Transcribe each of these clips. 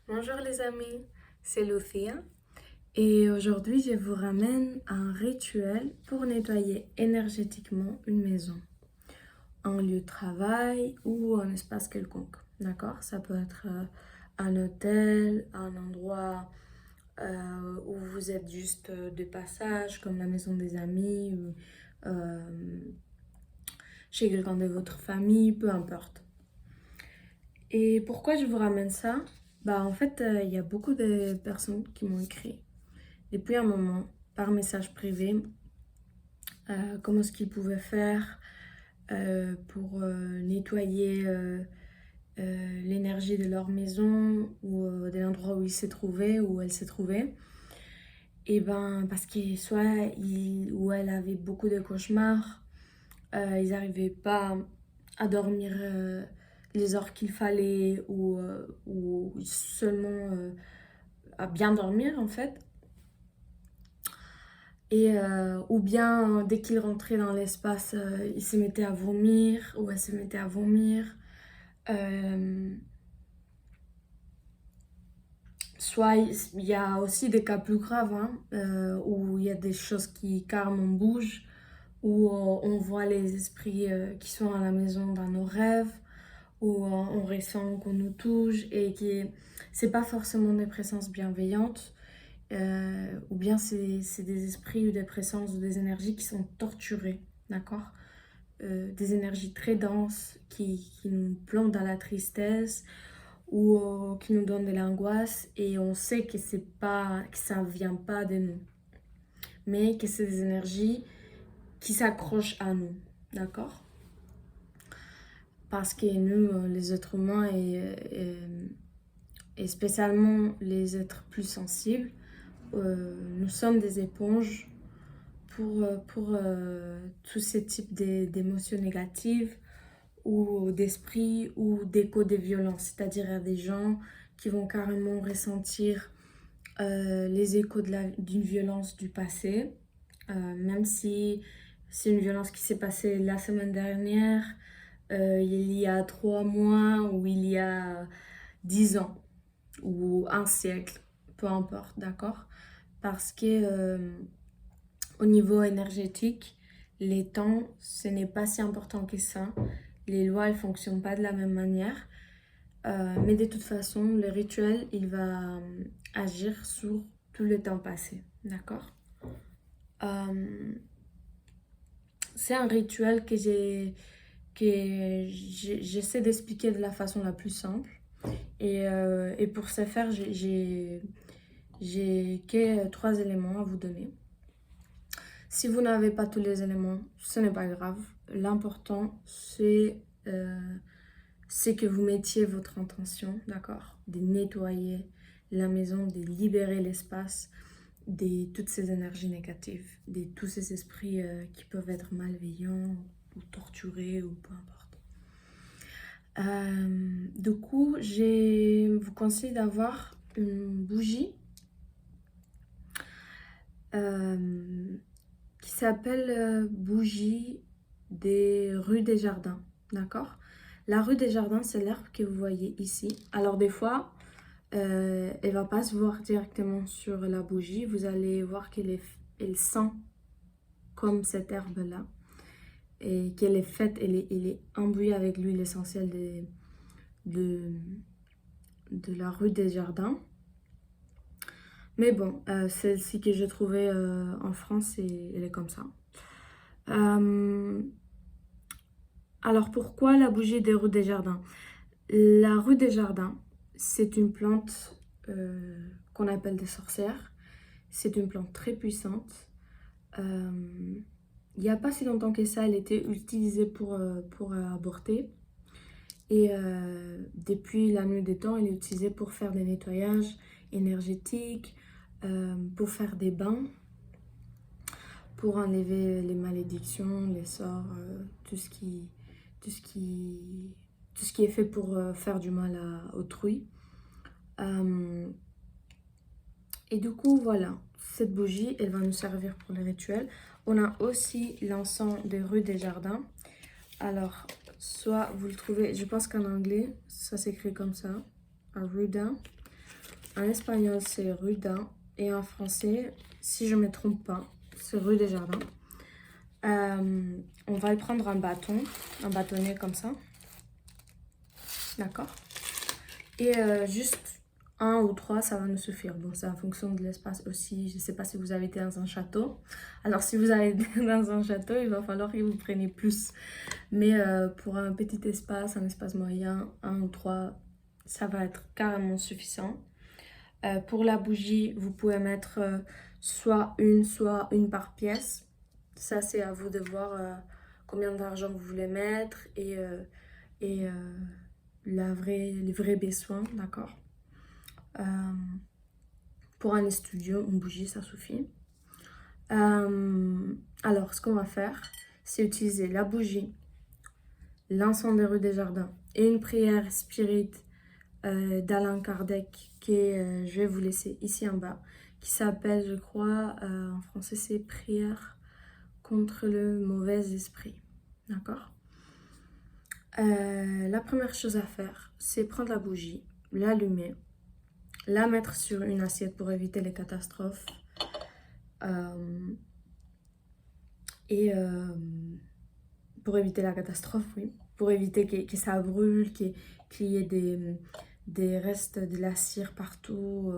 Bonjour les amis, c'est Lucia et aujourd'hui je vous ramène à un rituel pour nettoyer énergétiquement une maison, un lieu de travail ou un espace quelconque. D'accord? Ça peut être un hôtel, un endroit où vous êtes juste de passage, comme la maison des amis ou euh, chez quelqu'un de votre famille, peu importe. Et pourquoi je vous ramène ça? Bah en fait, il y a beaucoup de personnes qui m'ont écrit depuis un moment par message privé comment est-ce qu'ils pouvaient faire pour nettoyer l'énergie de leur maison ou de l'endroit où ils s'est trouvé, où elle s'est trouvée. Et ben parce que soit il ou elle avait beaucoup de cauchemars, ils n'arrivaient pas à dormir les heures qu'il fallait ou seulement à bien dormir en fait. Et, ou bien dès qu'il rentrait dans l'espace, il se mettait à vomir ou elle se mettait à vomir. Euh, Soit il y a aussi des cas plus graves hein, où il y a des choses qui carrément bougent, où on voit les esprits qui sont à la maison dans nos rêves, où on ressent qu'on nous touche et qui c'est pas forcément des présences bienveillantes. Ou bien c'est des esprits ou des présences ou des énergies qui sont torturées, d'accord? Des énergies très denses qui nous plongent dans la tristesse ou qui nous donnent de l'angoisse et on sait que c'est pas que ça vient pas de nous, mais que c'est des énergies qui s'accrochent à nous, d'accord? Parce que nous, les êtres humains et spécialement les êtres plus sensibles, nous sommes des éponges pour tous ces types d'émotions négatives ou d'esprit ou d'écho des violences. C'est-à-dire des gens qui vont carrément ressentir les échos d'une violence du passé, même si c'est une violence qui s'est passée la semaine dernière, il y a 3 mois ou il y a 10 ans ou un siècle, peu importe, d'accord? Parce que au niveau énergétique, les temps, ce n'est pas si important que ça. Les lois, elles ne fonctionnent pas de la même manière. Mais de toute façon, le rituel, il va agir sur tout le temps passé. D'accord? Euh, c'est un rituel que j'essaie d'expliquer de la façon la plus simple. Et pour ce faire, j'ai que 3 éléments à vous donner. Si vous n'avez pas tous les éléments, ce n'est pas grave. L'important, c'est que vous mettiez votre intention, d'accord? De nettoyer la maison, de libérer l'espace de toutes ces énergies négatives, de tous ces esprits qui peuvent être malveillants ou torturés ou peu importe. Du coup, je vous conseille d'avoir une bougie euh, qui s'appelle bougie des rues des Jardins, d'accord? La rue des Jardins, c'est l'herbe que vous voyez ici. Alors des fois, elle va pas se voir directement sur la bougie. Vous allez voir elle sent comme cette herbe-là et qu'elle est faite, elle est imbuée avec l'huile essentielle de, de la rue des Jardins. Mais bon, celle-ci que j'ai trouvée en France, elle est comme ça. Euh, alors pourquoi la bougie des rues des Jardins? La rue des Jardins, c'est une plante qu'on appelle des sorcières. C'est une plante très puissante. Il n'y a pas si longtemps que ça, elle était utilisée pour aborter. Et depuis la nuit des temps, elle est utilisée pour faire des nettoyages énergétiques, pour faire des bains, pour enlever les malédictions, les sorts, tout ce qui, tout ce qui est fait pour faire du mal à autrui. Euh, et du coup, voilà, cette bougie, elle va nous servir pour les rituels. On a aussi l'encens des rues des Jardins. Alors, soit vous le trouvez, je pense qu'en anglais, ça s'écrit comme ça, Aruda. En espagnol, c'est ruda. Et en français, si je ne me trompe pas, c'est rue des Jardins. On va prendre un bâton, un bâtonnet comme ça. D'accord. Et juste un ou trois, ça va nous suffire. Bon, c'est en fonction de l'espace aussi. Je ne sais pas si vous avez été dans un château. Alors, si vous avez été dans un château, il va falloir que vous preniez plus. Mais pour un petit espace, un espace moyen, un ou trois, ça va être carrément suffisant. Pour la bougie, vous pouvez mettre soit une par pièce. Ça, c'est à vous de voir combien d'argent vous voulez mettre et les vrais besoins, d'accord. Pour un studio, une bougie, ça suffit. Alors, ce qu'on va faire, c'est utiliser la bougie, l'encens des rues des Jardins et une prière spirit d'Alain Kardec je vais vous laisser ici en bas, qui s'appelle, je crois, en français, c'est prière contre le mauvais esprit, d'accord. La première chose à faire, c'est prendre la bougie, l'allumer, la mettre sur une assiette pour éviter les catastrophes. Pour éviter la catastrophe, oui. Pour éviter que ça brûle, qu'il y ait des restes de la cire partout,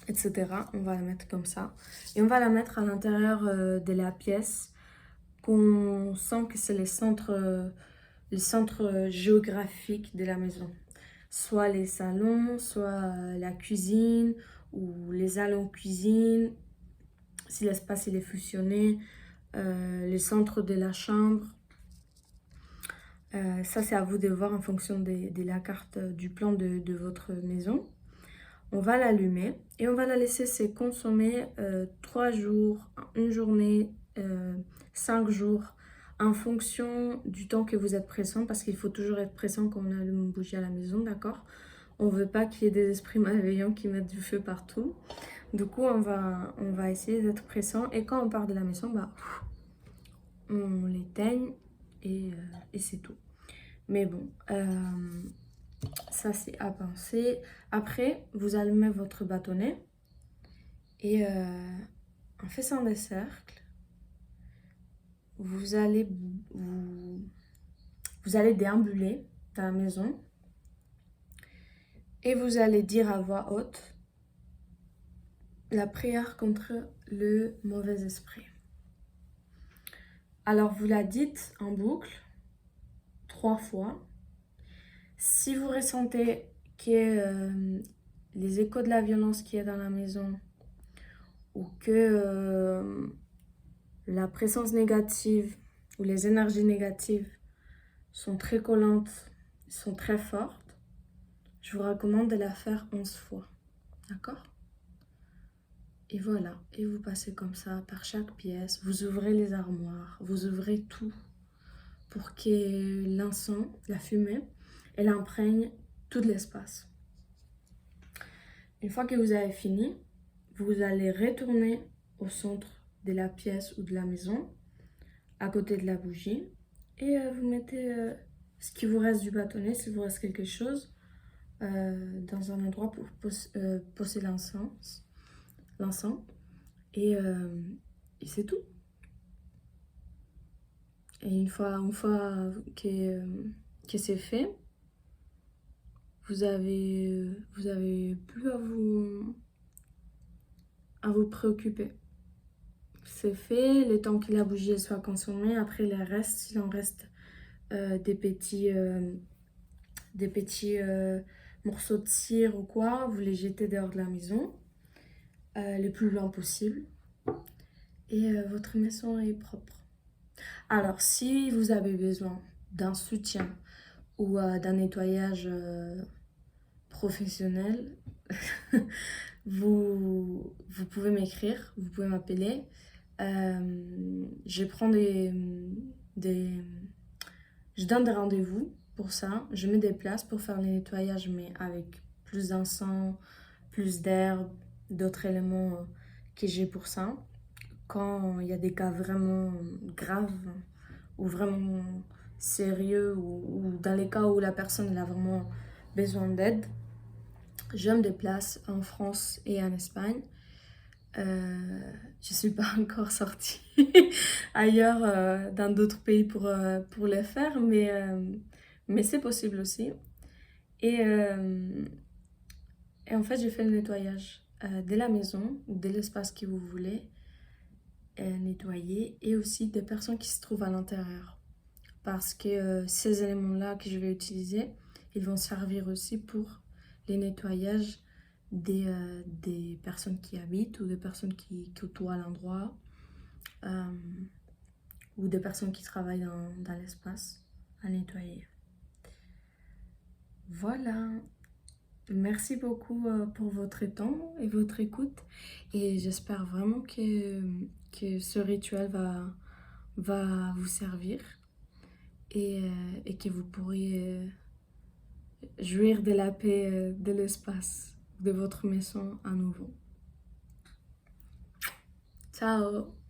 etc. On va la mettre comme ça. Et on va la mettre à l'intérieur de la pièce, qu'on sent que c'est les centres géographiques de la maison. Soit les salons, soit la cuisine, ou les salons cuisine, si l'espace il est fusionné, les centres de la chambre. Ça, c'est à vous de voir en fonction de la carte du plan de votre maison. On va l'allumer et on va la laisser se consommer 3 jours, une journée, 5 jours, en fonction du temps que vous êtes pressant, parce qu'il faut toujours être pressant quand on allume une bougie à la maison, d'accord? On ne veut pas qu'il y ait des esprits malveillants qui mettent du feu partout. Du coup, on va essayer d'être pressant. Et quand on part de la maison, bah, on l'éteigne et c'est tout. Mais bon, ça c'est à penser. Après, vous allumez votre bâtonnet et en faisant des cercles, vous allez déambuler dans la maison et vous allez dire à voix haute la prière contre le mauvais esprit. Alors vous la dites en boucle 3 fois. Si vous ressentez que les échos de la violence qui est dans la maison ou que la présence négative ou les énergies négatives sont très collantes, sont très fortes, je vous recommande de la faire 11 fois. D'accord? Et voilà, et vous passez comme ça par chaque pièce, vous ouvrez les armoires, vous ouvrez tout pour que l'encens, la fumée, elle imprègne tout l'espace. Une fois que vous avez fini, vous allez retourner au centre de la pièce ou de la maison, à côté de la bougie, et vous mettez ce qui vous reste du bâtonnet, s'il vous reste quelque chose, dans un endroit pour poser l'encens. Et c'est tout. Et une fois que c'est fait, vous avez plus à vous préoccuper. C'est fait, le temps que la bougie soit consommée, après les restes, s'il en reste des petits morceaux de cire ou quoi, vous les jetez dehors de la maison, le plus loin possible, et votre maison est propre. Alors, si vous avez besoin d'un soutien ou d'un nettoyage professionnel, vous pouvez m'écrire, vous pouvez m'appeler. Je prends je donne des rendez-vous pour ça. Je me déplace pour faire le nettoyage, mais avec plus d'encens, plus d'herbe, d'autres éléments que j'ai pour ça. Quand il y a des cas vraiment graves ou vraiment sérieux ou dans les cas où la personne elle a vraiment besoin d'aide. je me déplace en France et en Espagne. Je suis pas encore sortie ailleurs dans d'autres pays pour le faire, mais c'est possible aussi. Et, euh, et en fait, je fais le nettoyage de la maison ou de l'espace que vous voulez nettoyer et aussi des personnes qui se trouvent à l'intérieur. Parce que ces éléments-là que je vais utiliser, ils vont servir aussi pour les nettoyages des personnes qui habitent ou des personnes qui côtoient l'endroit euh, ou des personnes qui travaillent dans l'espace à nettoyer. Voilà. Merci beaucoup pour votre temps et votre écoute et j'espère vraiment que ce rituel va vous servir et que vous pourrez jouir de la paix de l'espace de votre maison à nouveau. Ciao!